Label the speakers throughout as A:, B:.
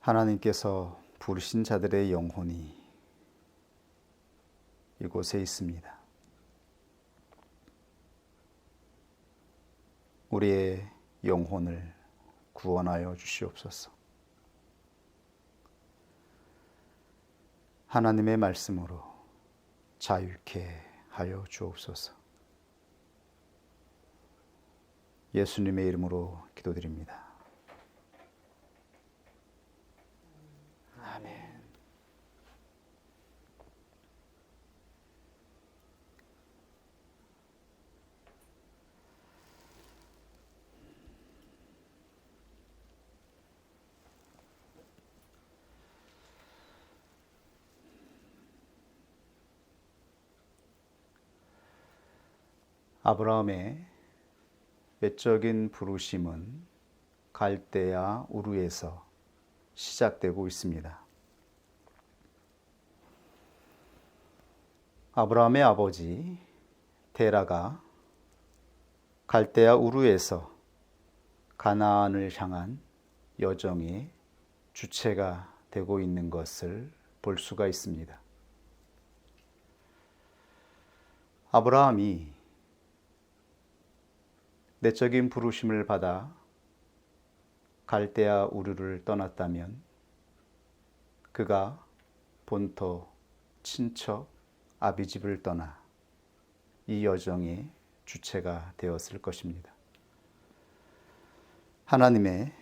A: 하나님께서 부르신 자들의 영혼이 이곳에 있습니다. 우리의 영혼을 구원하여 주시옵소서. 하나님의 말씀으로 자유케 하여 주옵소서. 예수님의 이름으로 기도드립니다. 아멘. 아브라함의 외적인 부르심은 갈대아 우르에서 시작되고 있습니다. 아브라함의 아버지 데라가 갈대아 우르에서 가나안을 향한 여정의 주체가 되고 있는 것을 볼 수가 있습니다. 아브라함이 내적인 부르심을 받아 갈대아 우르를 떠났다면 그가 본토, 친척, 아비집을 떠나 이 여정의 주체가 되었을 것입니다. 하나님의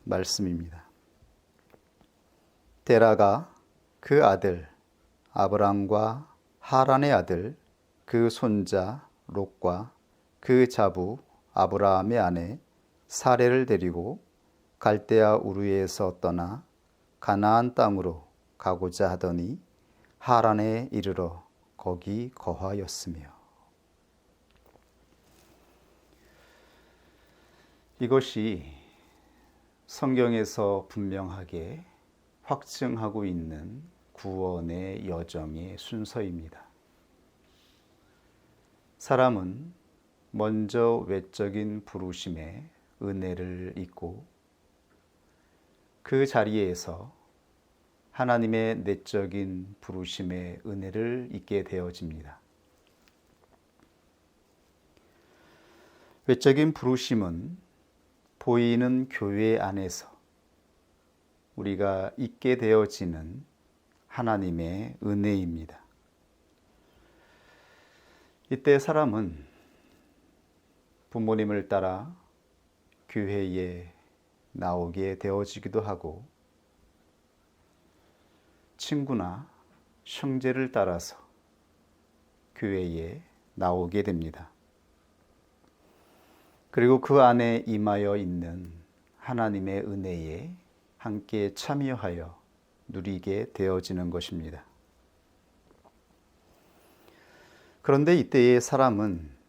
A: 말씀입니다. 데라가 그 아들 아브람과 하란의 아들 그 손자 롯과 그 자부 아브라함의 아내 사레를 데리고 갈대아 우르에서 떠나 가나안 땅으로 가고자 하더니 하란에 이르러 거기 거하였으며. 이것이 성경에서 분명하게 확증하고 있는 구원의 여정의 순서입니다. 사람은 먼저 외적인 부르심에 은혜를 잊고 그 자리에서 하나님의 내적인 부르심의 은혜를 잊게 되어집니다. 외적인 부르심은 보이는 교회 안에서 우리가 잊게 되어지는 하나님의 은혜입니다. 이때 사람은 부모님을 따라 교회에 나오게 되어지기도 하고 친구나 형제를 따라서 교회에 나오게 됩니다. 그리고 그 안에 임하여 있는 하나님의 은혜에 함께 참여하여 누리게 되어지는 것입니다. 그런데 이때의 사람은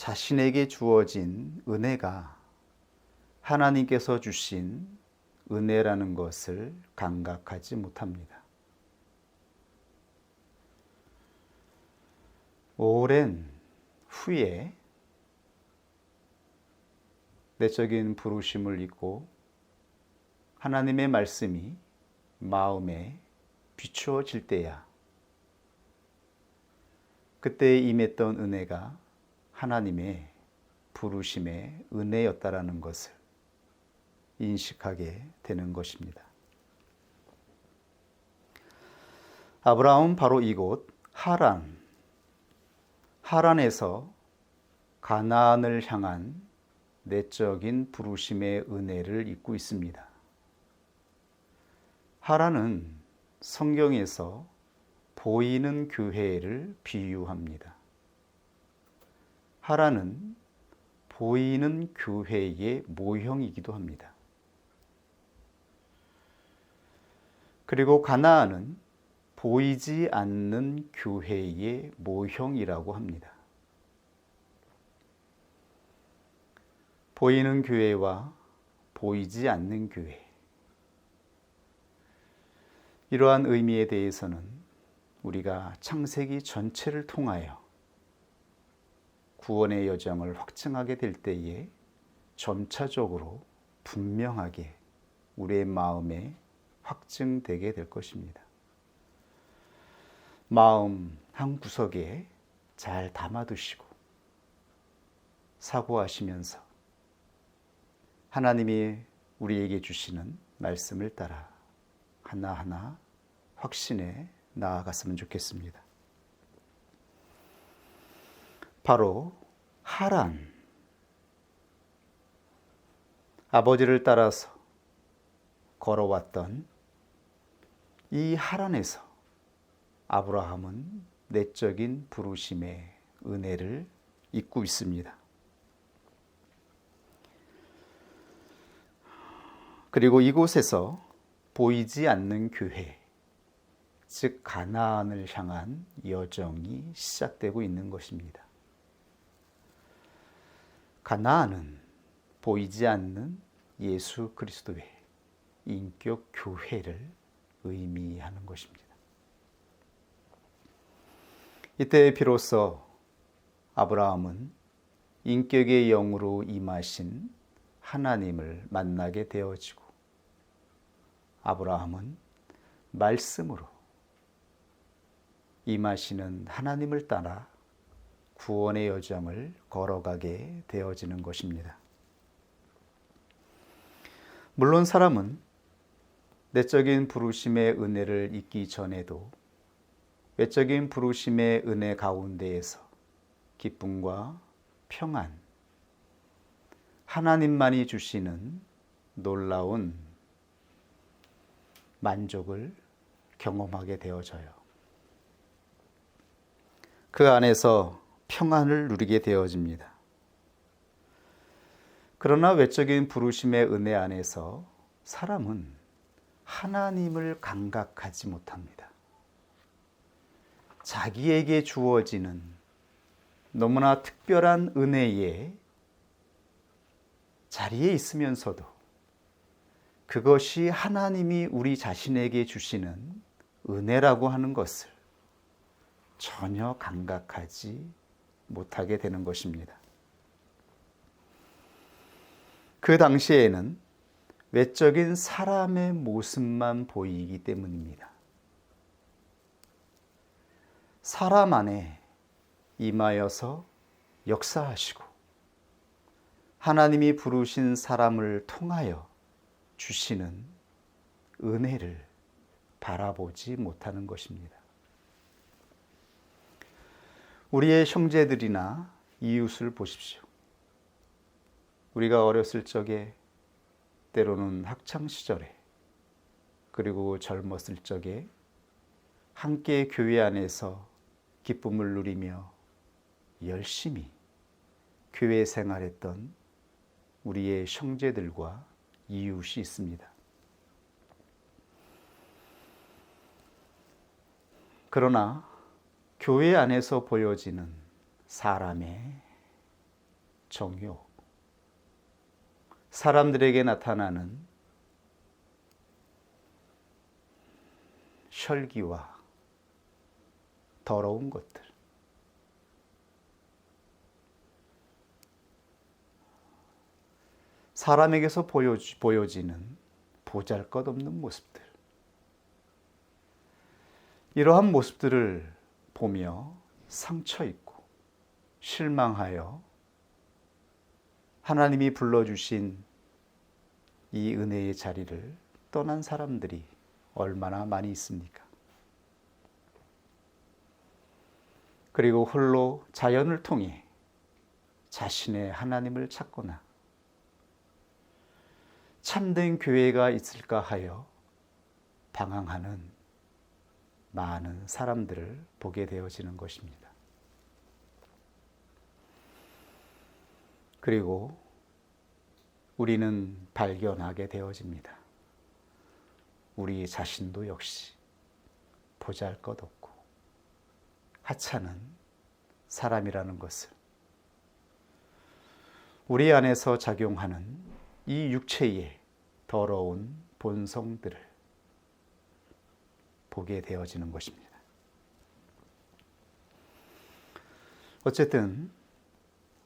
A: 자신에게 주어진 은혜가 하나님께서 주신 은혜라는 것을 감각하지 못합니다. 오랜 후에 내적인 부르심을 잊고 하나님의 말씀이 마음에 비추어질 때야 그때 임했던 은혜가 하나님의 부르심의 은혜였다라는 것을 인식하게 되는 것입니다. 아브라함은 바로 이곳 하란에서 가나안을 향한 내적인 부르심의 은혜를 잊고 있습니다. 하란은 성경에서 보이는 교회를 비유합니다. 하란은 보이는 교회의 모형이기도 합니다. 그리고 가나안은 보이지 않는 교회의 모형이라고 합니다. 보이는 교회와 보이지 않는 교회. 이러한 의미에 대해서는 우리가 창세기 전체를 통하여 구원의 여정을 확증하게 될 때에 점차적으로 분명하게 우리의 마음에 확증되게 될 것입니다. 마음 한 구석에 잘 담아두시고 사고하시면서 하나님이 우리에게 주시는 말씀을 따라 하나하나 확신에 나아갔으면 좋겠습니다. 바로 하란, 아버지를 따라서 걸어왔던 이 하란에서 아브라함은 내적인 부르심의 은혜를 잊고 있습니다. 그리고 이곳에서 보이지 않는 교회, 즉 가나안을 향한 여정이 시작되고 있는 것입니다. 가나안은 보이지 않는 예수 그리스도의 인격 교회를 의미하는 것입니다. 이때 비로소 아브라함은 인격의 영으로 임하신 하나님을 만나게 되어지고 아브라함은 말씀으로 임하시는 하나님을 따라 구원의 여정을 걸어가게 되어지는 것입니다. 물론 사람은 내적인 부르심의 은혜를 잊기 전에도 외적인 부르심의 은혜 가운데에서 기쁨과 평안, 하나님만이 주시는 놀라운 만족을 경험하게 되어져요. 그 안에서 평안을 누리게 되어집니다. 그러나 외적인 부르심의 은혜 안에서 사람은 하나님을 감각하지 못합니다. 자기에게 주어지는 너무나 특별한 은혜의 자리에 있으면서도 그것이 하나님이 우리 자신에게 주시는 은혜라고 하는 것을 전혀 감각하지 못하게 되는 것입니다. 그 당시에는 외적인 사람의 모습만 보이기 때문입니다. 사람 안에 임하여서 역사하시고 하나님이 부르신 사람을 통하여 주시는 은혜를 바라보지 못하는 것입니다. 우리의 형제들이나 이웃을 보십시오. 우리가 어렸을 적에 때로는 학창시절에 그리고 젊었을 적에 함께 교회 안에서 기쁨을 누리며 열심히 교회 생활했던 우리의 형제들과 이웃이 있습니다. 그러나 교회 안에서 보여지는 사람의 정욕, 사람들에게 나타나는 혈기와 더러운 것들, 사람에게서 보여지는 보잘것없는 모습들, 이러한 모습들을 보며 상처 입고 실망하여 하나님이 불러주신 이 은혜의 자리를 떠난 사람들이 얼마나 많이 있습니까? 그리고 홀로 자연을 통해 자신의 하나님을 찾거나 참된 교회가 있을까 하여 방황하는 많은 사람들을 보게 되어지는 것입니다. 그리고 우리는 발견하게 되어집니다. 우리 자신도 역시 보잘것없고 하찮은 사람이라는 것을, 우리 안에서 작용하는 이 육체의 더러운 본성들을 보게 되어지는 것입니다. 어쨌든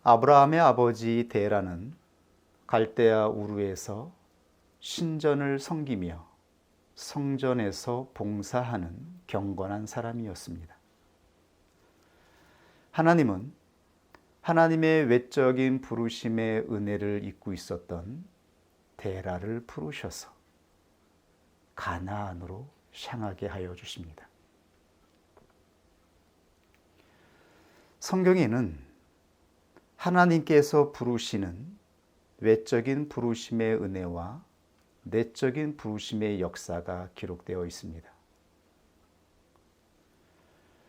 A: 아브라함의 아버지 데라는 갈대아 우르에서 신전을 섬기며 성전에서 봉사하는 경건한 사람이었습니다. 하나님은 하나님의 외적인 부르심의 은혜를 잊고 있었던 데라를 부르셔서 가나안으로 향하게 하여 주십니다. 성경에는 하나님께서 부르시는 외적인 부르심의 은혜와 내적인 부르심의 역사가 기록되어 있습니다.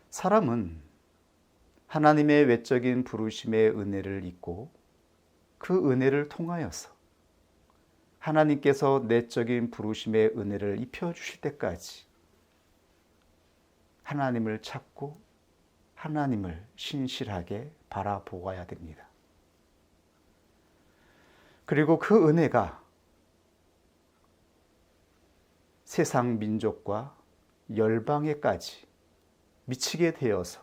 A: 사람은 하나님의 외적인 부르심의 은혜를 잊고 그 은혜를 통하여서 하나님께서 내적인 부르심의 은혜를 입혀주실 때까지 하나님을 찾고 하나님을 신실하게 바라보아야 됩니다. 그리고 그 은혜가 세상 민족과 열방에까지 미치게 되어서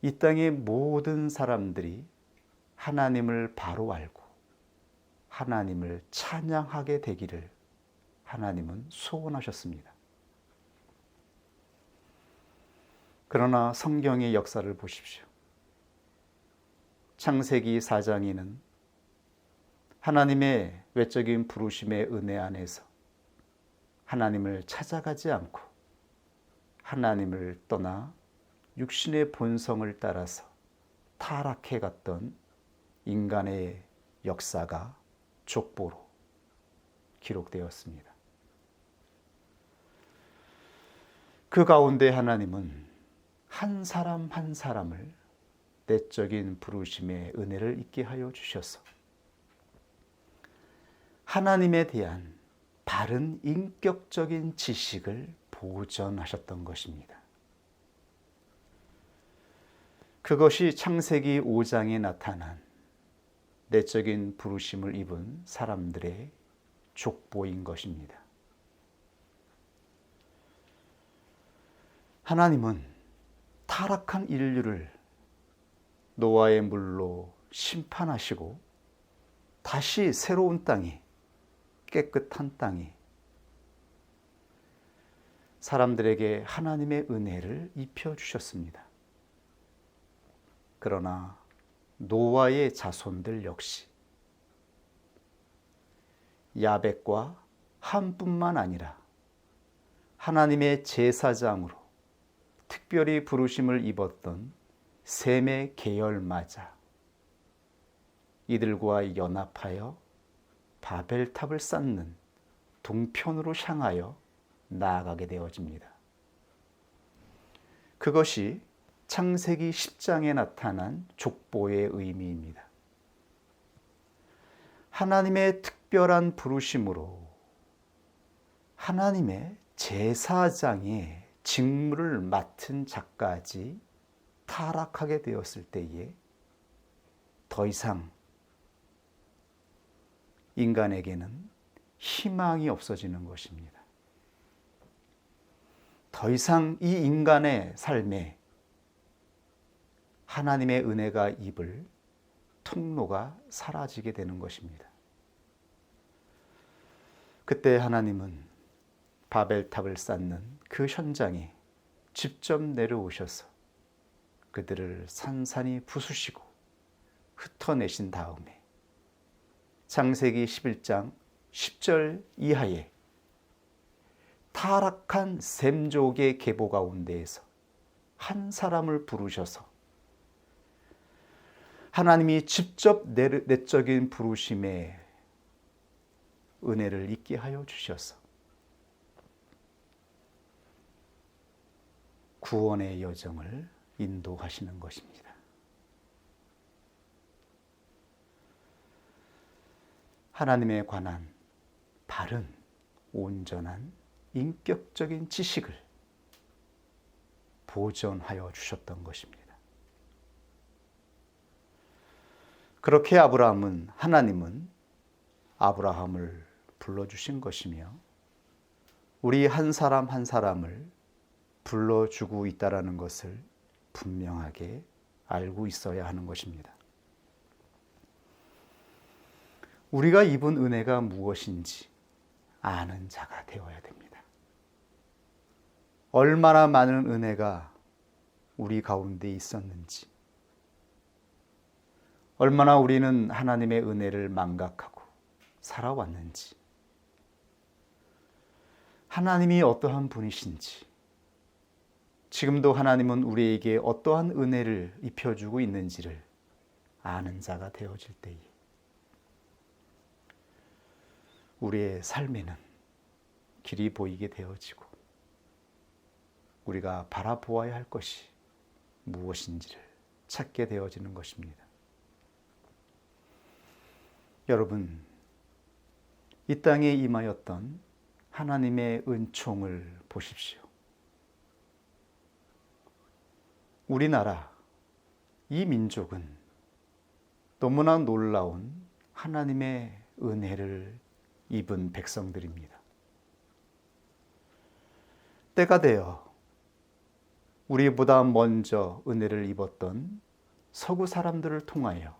A: 이 땅의 모든 사람들이 하나님을 바로 알고 하나님을 찬양하게 되기를 하나님은 소원하셨습니다. 그러나 성경의 역사를 보십시오. 창세기 4장에는 하나님의 외적인 부르심의 은혜 안에서 하나님을 찾아가지 않고 하나님을 떠나 육신의 본성을 따라서 타락해 갔던 인간의 역사가 족보로 기록되었습니다. 그 가운데 하나님은 한 사람 한 사람을 내적인 부르심의 은혜를 잊게 하여 주셔서 하나님에 대한 바른 인격적인 지식을 보존하셨던 것입니다. 그것이 창세기 5장에 나타난 내적인 부르심을 입은 사람들의 족보인 것입니다. 하나님은 타락한 인류를 노아의 물로 심판하시고 다시 새로운 땅에 깨끗한 땅에 사람들에게 하나님의 은혜를 입혀주셨습니다. 그러나 노아의 자손들 역시 야벳과 함뿐만 아니라 하나님의 제사장으로 특별히 부르심을 입었던 셈의 계열마자 이들과 연합하여 바벨탑을 쌓는 동편으로 향하여 나아가게 되어집니다. 그것이 창세기 10장에 나타난 족보의 의미입니다. 하나님의 특별한 부르심으로 하나님의 제사장의 직무를 맡은 자까지 타락하게 되었을 때에 더 이상 인간에게는 희망이 없어지는 것입니다. 더 이상 이 인간의 삶에 하나님의 은혜가 입을 통로가 사라지게 되는 것입니다. 그때 하나님은 바벨탑을 쌓는 그 현장에 직접 내려오셔서 그들을 산산이 부수시고 흩어내신 다음에 창세기 11장 10절 이하에 타락한 셈족의 계보 가운데에서 한 사람을 부르셔서 하나님이 직접 내적인 부르심의 은혜를 잊게 하여 주셔서 구원의 여정을 인도하시는 것입니다. 하나님에 관한 바른, 온전한 인격적인 지식을 보존하여 주셨던 것입니다. 그렇게 하나님은 아브라함을 불러주신 것이며 우리 한 사람 한 사람을 불러주고 있다는 것을 분명하게 알고 있어야 하는 것입니다. 우리가 입은 은혜가 무엇인지 아는 자가 되어야 됩니다. 얼마나 많은 은혜가 우리 가운데 있었는지, 얼마나 우리는 하나님의 은혜를 망각하고 살아왔는지, 하나님이 어떠한 분이신지, 지금도 하나님은 우리에게 어떠한 은혜를 입혀주고 있는지를 아는 자가 되어질 때에 우리의 삶에는 길이 보이게 되어지고 우리가 바라보아야 할 것이 무엇인지를 찾게 되어지는 것입니다. 여러분, 이 땅에 임하였던 하나님의 은총을 보십시오. 우리나라, 이 민족은 너무나 놀라운 하나님의 은혜를 입은 백성들입니다. 때가 되어 우리보다 먼저 은혜를 입었던 서구 사람들을 통하여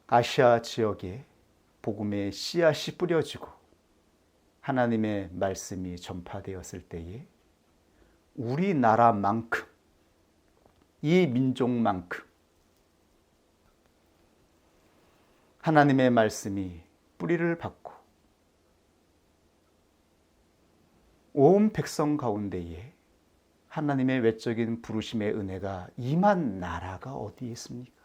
A: 아시아 지역에 복음의 씨앗이 뿌려지고 하나님의 말씀이 전파되었을 때에 우리나라만큼, 이 민족만큼 하나님의 말씀이 뿌리를 받고 온 백성 가운데에 하나님의 외적인 부르심의 은혜가 임한 나라가 어디 있습니까?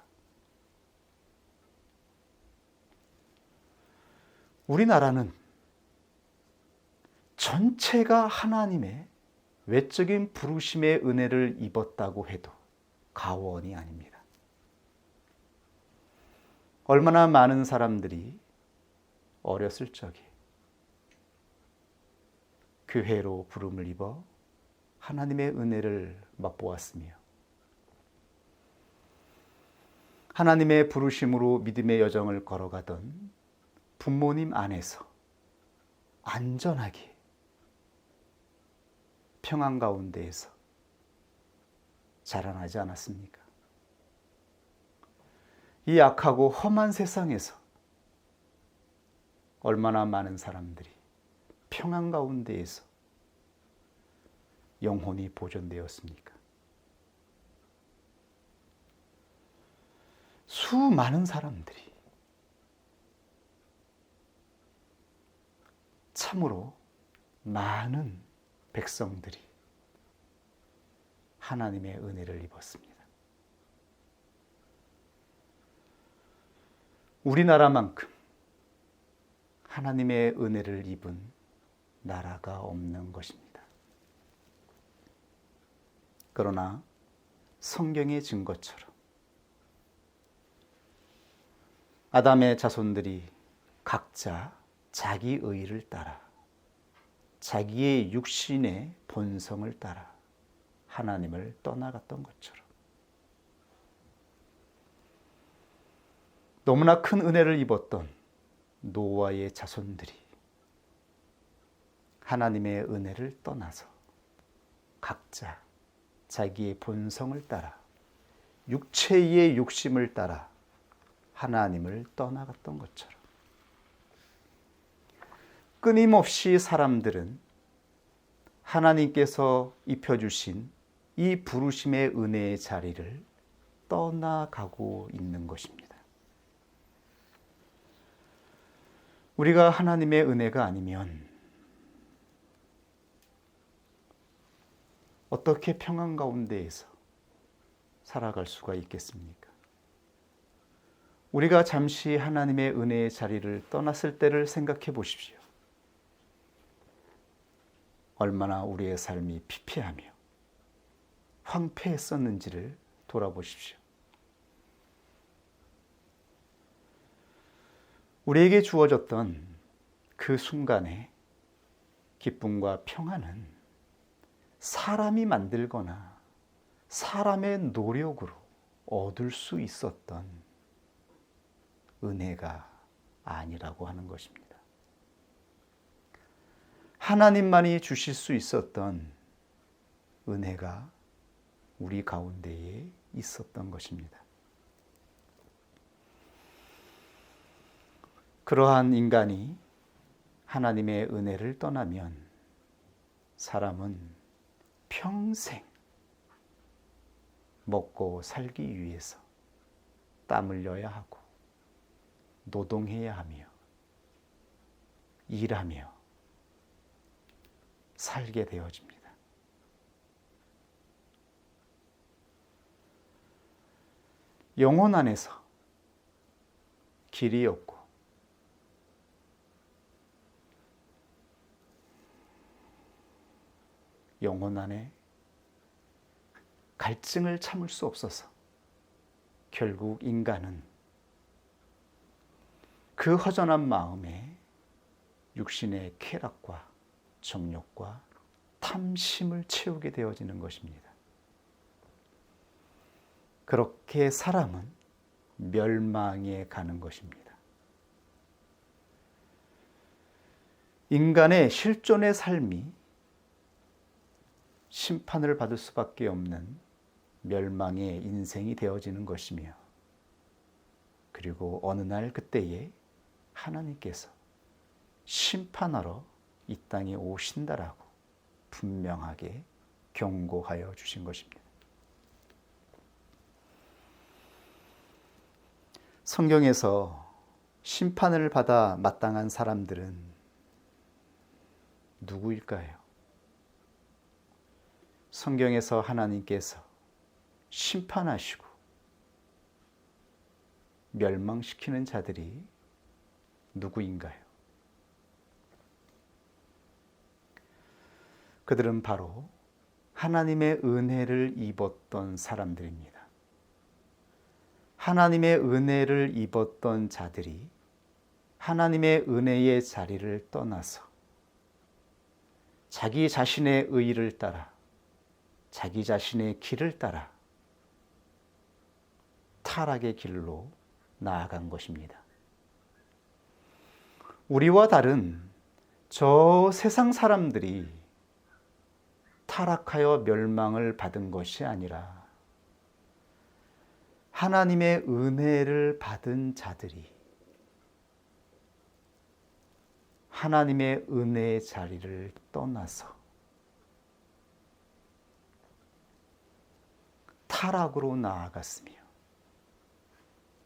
A: 우리나라는 전체가 하나님의 외적인 부르심의 은혜를 입었다고 해도 과언이 아닙니다. 얼마나 많은 사람들이 어렸을 적에 교회로 부름을 입어 하나님의 은혜를 맛보았으며 하나님의 부르심으로 믿음의 여정을 걸어가던 부모님 안에서 안전하게 평안 가운데에서 자라나지 않았습니까? 이 악하고 험한 세상에서 얼마나 많은 사람들이 평안 가운데에서 영혼이 보존되었습니까? 수많은 사람들이 참으로 많은 백성들이 하나님의 은혜를 입었습니다. 우리나라만큼 하나님의 은혜를 입은 나라가 없는 것입니다. 그러나 성경에 증 것처럼 아담의 자손들이 각자 자기 의를 따라 자기의 육신의 본성을 따라 하나님을 떠나갔던 것처럼 너무나 큰 은혜를 입었던 노아의 자손들이 하나님의 은혜를 떠나서 각자 자기의 본성을 따라 육체의 욕심을 따라 하나님을 떠나갔던 것처럼 끊임없이 사람들은 하나님께서 입혀주신 이 부르심의 은혜의 자리를 떠나가고 있는 것입니다. 우리가 하나님의 은혜가 아니면 어떻게 평안 가운데에서 살아갈 수가 있겠습니까? 우리가 잠시 하나님의 은혜의 자리를 떠났을 때를 생각해 보십시오. 얼마나 우리의 삶이 피폐하며 황폐했었는지를 돌아보십시오. 우리에게 주어졌던 그 순간의 기쁨과 평안은 사람이 만들거나 사람의 노력으로 얻을 수 있었던 은혜가 아니라고 하는 것입니다. 하나님만이 주실 수 있었던 은혜가 우리 가운데에 있었던 것입니다. 그러한 인간이 하나님의 은혜를 떠나면 사람은 평생 먹고 살기 위해서 땀 흘려야 하고 노동해야 하며 일하며 살게 되어집니다. 영혼 안에서 길이 없고 영혼 안에 갈증을 참을 수 없어서 결국 인간은 그 허전한 마음에 육신의 쾌락과 정욕과 탐심을 채우게 되어지는 것입니다. 그렇게 사람은 멸망에 가는 것입니다. 인간의 실존의 삶이 심판을 받을 수밖에 없는 멸망의 인생이 되어지는 것이며, 그리고 어느 날 그때에 하나님께서 심판하러 이 땅에 오신다라고 분명하게 경고하여 주신 것입니다. 성경에서 심판을 받아 마땅한 사람들은 누구일까요? 성경에서 하나님께서 심판하시고 멸망시키는 자들이 누구인가요? 그들은 바로 하나님의 은혜를 입었던 사람들입니다. 하나님의 은혜를 입었던 자들이 하나님의 은혜의 자리를 떠나서 자기 자신의 의를 따라, 자기 자신의 길을 따라 타락의 길로 나아간 것입니다. 우리와 다른 저 세상 사람들이 타락하여 멸망을 받은 것이 아니라 하나님의 은혜를 받은 자들이 하나님의 은혜의 자리를 떠나서 타락으로 나아갔으며,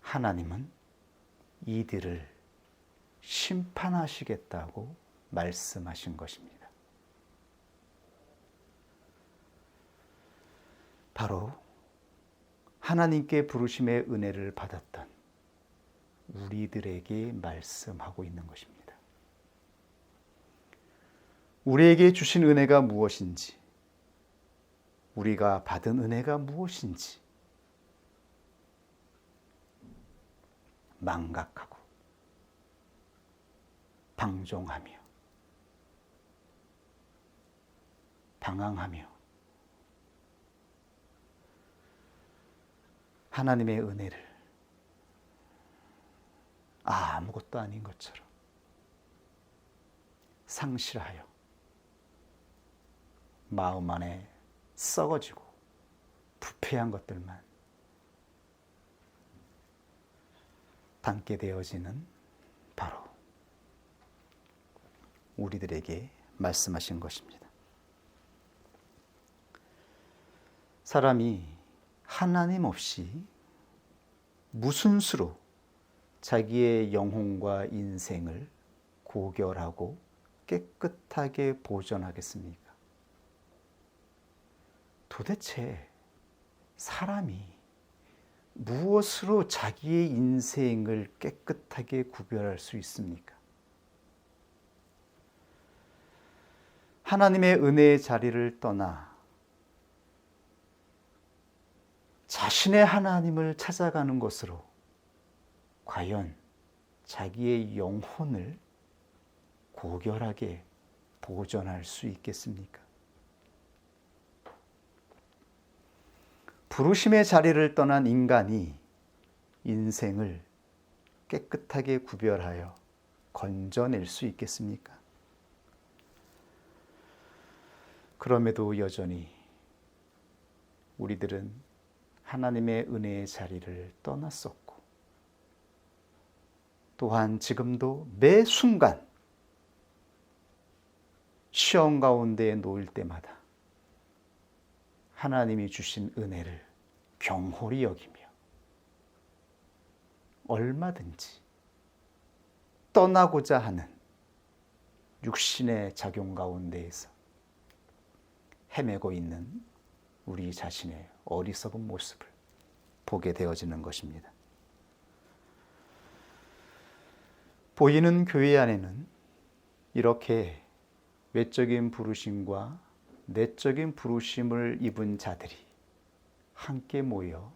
A: 하나님은 이들을 심판하시겠다고 말씀하신 것입니다. 바로 하나님께 부르심의 은혜를 받았던 우리들에게 말씀하고 있는 것입니다. 우리에게 주신 은혜가 무엇인지, 우리가 받은 은혜가 무엇인지 망각하고 방종하며 방황하며 하나님의 은혜를 아무것도 아닌 것처럼 상실하여 마음 안에 썩어지고 부패한 것들만 담게 되어지는 바로 우리들에게 말씀하신 것입니다. 사람이 하나님 없이 무슨 수로 자기의 영혼과 인생을 고결하고 깨끗하게 보존하겠습니까? 도대체 사람이 무엇으로 자기의 인생을 깨끗하게 구별할 수 있습니까? 하나님의 은혜의 자리를 떠나 자신의 하나님을 찾아가는 것으로 과연 자기의 영혼을 고결하게 보존할 수 있겠습니까? 부르심의 자리를 떠난 인간이 인생을 깨끗하게 구별하여 건져낼 수 있겠습니까? 그럼에도 여전히 우리들은 하나님의 은혜의 자리를 떠났었고, 또한 지금도 매 순간 시험 가운데 놓일 때마다 하나님이 주신 은혜를 경홀히 여기며 얼마든지 떠나고자 하는 육신의 작용 가운데에서 헤매고 있는 우리 자신의 어리석은 모습을 보게 되어지는 것입니다. 보이는 교회 안에는 이렇게 외적인 부르심과 내적인 부르심을 입은 자들이 함께 모여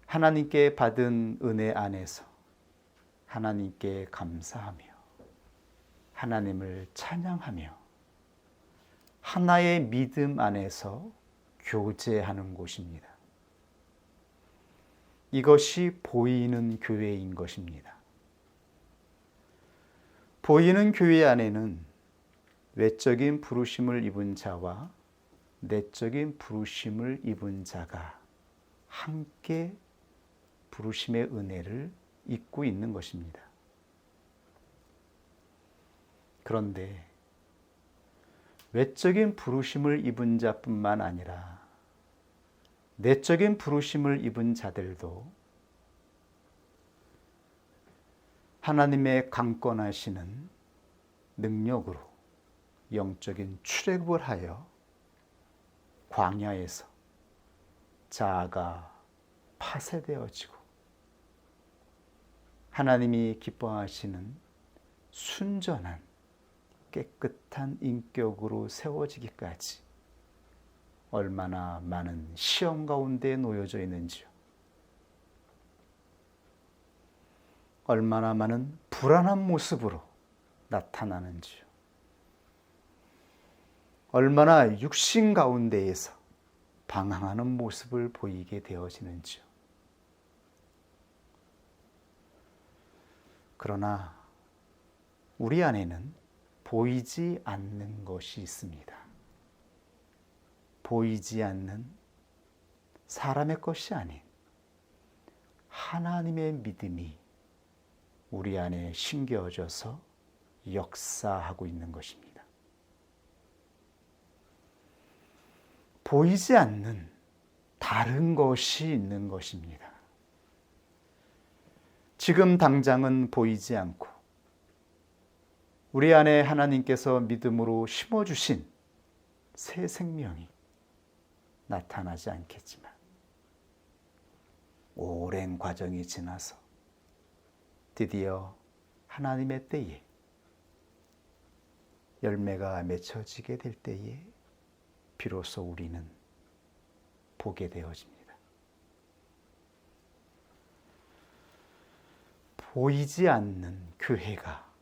A: 하나님께 받은 은혜 안에서 하나님께 감사하며 하나님을 찬양하며 하나의 믿음 안에서 교제하는 곳입니다. 이것이 보이는 교회인 것입니다. 보이는 교회 안에는 외적인 부르심을 입은 자와 내적인 부르심을 입은 자가 함께 부르심의 은혜를 입고 있는 것입니다. 그런데 외적인 부르심을 입은 자뿐만 아니라 내적인 부르심을 입은 자들도 하나님의 강권하시는 능력으로 영적인 출애굽을 하여 광야에서 자아가 파쇄되어지고 하나님이 기뻐하시는 순전한 깨끗한 인격으로 세워지기까지 얼마나 많은 시험 가운데 놓여져 있는지요. 얼마나 많은 불안한 모습으로 나타나는지요. 얼마나 육신 가운데에서 방황하는 모습을 보이게 되어지는지요. 그러나 우리 안에는 보이지 않는 것이 있습니다. 보이지 않는 사람의 것이 아닌 하나님의 믿음이 우리 안에 심겨져서 역사하고 있는 것입니다. 보이지 않는 다른 것이 있는 것입니다. 지금 당장은 보이지 않고 우리 안에 하나님께서 믿음으로 심어주신 새 생명이 나타나지 않겠지만 오랜 과정이 지나서 드디어 하나님의 때에 열매가 맺혀지게 될 때에 비로소 우리는 보게 되어집니다. 보이지 않는 교회가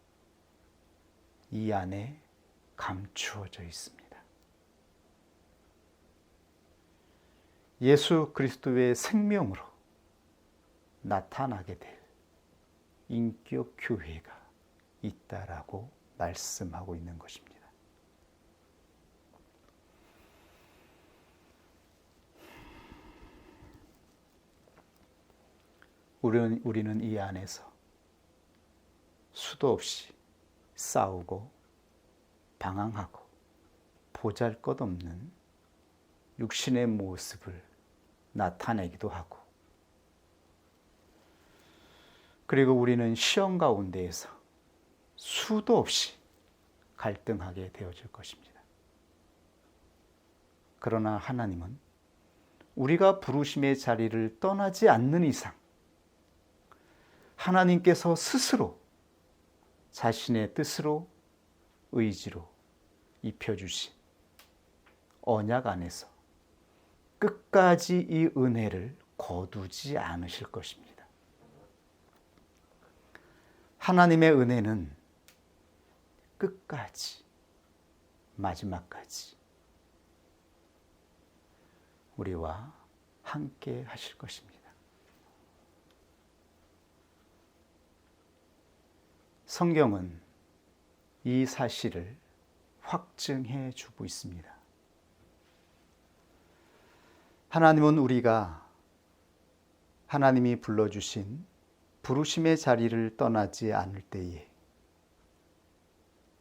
A: 이 안에 감추어져 있습니다. 예수 그리스도의 생명으로 나타나게 될 인격 교회가 있다라고 말씀하고 있는 것입니다. 우리는 이 안에서 수도 없이 싸우고 방황하고 보잘것없는 육신의 모습을 나타내기도 하고, 그리고 우리는 시험 가운데에서 수도 없이 갈등하게 되어질 것입니다. 그러나 하나님은 우리가 부르심의 자리를 떠나지 않는 이상 하나님께서 스스로 자신의 뜻으로 의지로 입혀주신 언약 안에서 끝까지 이 은혜를 거두지 않으실 것입니다. 하나님의 은혜는 끝까지, 마지막까지 우리와 함께 하실 것입니다. 성경은 이 사실을 확증해 주고 있습니다. 하나님은 우리가 하나님이 불러주신 부르심의 자리를 떠나지 않을 때에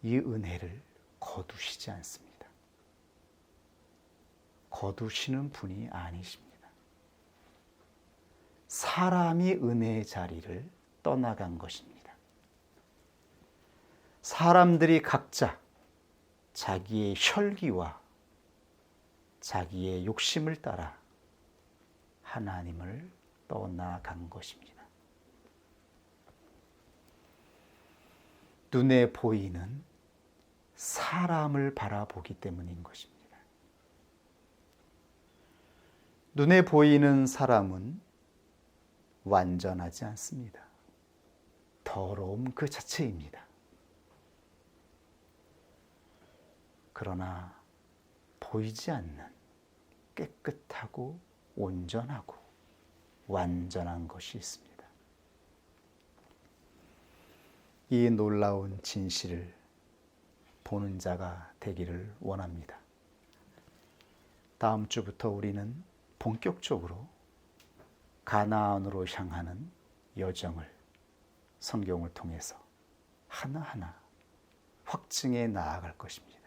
A: 이 은혜를 거두시지 않습니다. 거두시는 분이 아니십니다. 사람이 은혜의 자리를 떠나간 것입니다. 사람들이 각자 자기의 혈기와 자기의 욕심을 따라 하나님을 떠나간 것입니다. 눈에 보이는 사람을 바라보기 때문인 것입니다. 눈에 보이는 사람은 완전하지 않습니다. 더러움 그 자체입니다. 그러나 보이지 않는 깨끗하고 온전하고 완전한 것이 있습니다. 이 놀라운 진실을 보는 자가 되기를 원합니다. 다음 주부터 우리는 본격적으로 가나안으로 향하는 여정을 성경을 통해서 하나하나 확증해 나아갈 것입니다.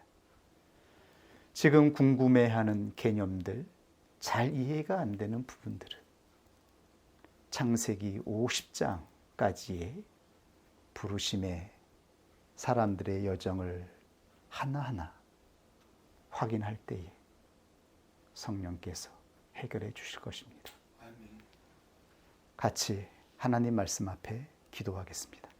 A: 지금 궁금해하는 개념들, 잘 이해가 안 되는 부분들은 창세기 50장까지의 부르심의 사람들의 여정을 하나하나 확인할 때에 성령께서 해결해 주실 것입니다. 같이 하나님 말씀 앞에 기도하겠습니다.